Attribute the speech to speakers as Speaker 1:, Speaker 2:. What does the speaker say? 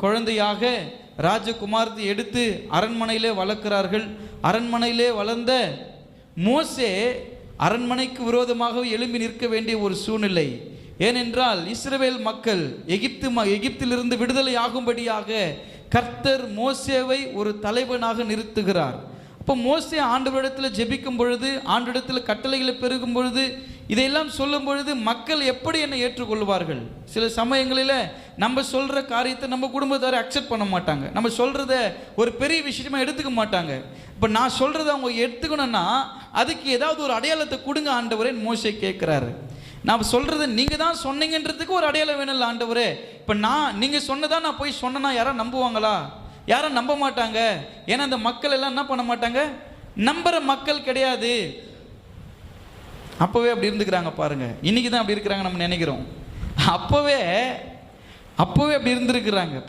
Speaker 1: குழந்தையாக ராஜகுமாரத்தை எடுத்து அரண்மனையிலே வளர்க்கிறார்கள். அரண்மனையிலே வளர்ந்த மோசே அரண்மனைக்கு விரோதமாக எழும்பி நிற்க வேண்டிய ஒரு சூழ்நிலை. ஏனென்றால் இஸ்ரவேல் மக்கள் எகிப்திலிருந்து விடுதலை ஆகும்படியாக கர்த்தர் மோசேவை ஒரு தலைவனாக நிறுத்துகிறார். அப்போ மோசே ஆண்டவரிடத்தில் ஜெபிக்கும் பொழுது, ஆண்டவரிடத்தில் கட்டளைகளை பெருகும் பொழுது, இதையெல்லாம் சொல்லும் பொழுது மக்கள் எப்படி என்னை ஏற்றுக்கொள்வார்கள்? சில சமயங்களில் நம்ம சொல்கிற காரியத்தை நம்ம குடும்பத்தாரை அக்செப்ட் பண்ண மாட்டாங்க. நம்ம சொல்கிறத ஒரு பெரிய விஷயமா எடுத்துக்க மாட்டாங்க. இப்போ நான் சொல்கிறத அவங்க எடுத்துக்கணும்னா அதுக்கு ஏதாவது ஒரு அடையாளத்தை கொடுங்க ஆண்டவரே மோசே கேட்குறாரு. நான் சொல்கிறத நீங்கள் தான் சொன்னீங்கன்றதுக்கு ஒரு அடையாளம் வேணும்ல ஆண்டவரே. இப்போ நீங்கள் சொன்னதான் நான் போய் சொன்னேன்னா யாரும் நம்புவாங்களா? யாரும் நம்ப மாட்டாங்க. ஏன்னா அந்த மக்கள் எல்லாம் என்ன பண்ண மாட்டாங்க, நம்புற மக்கள் கிடையாது. அப்போவே அப்படி இருந்துக்கிறாங்க பாருங்க. இன்னைக்கு தான் அப்படி இருக்கிறாங்க நம்ம நினைக்கிறோம். அப்போவே அப்படி இருந்திருக்கிறாங்க.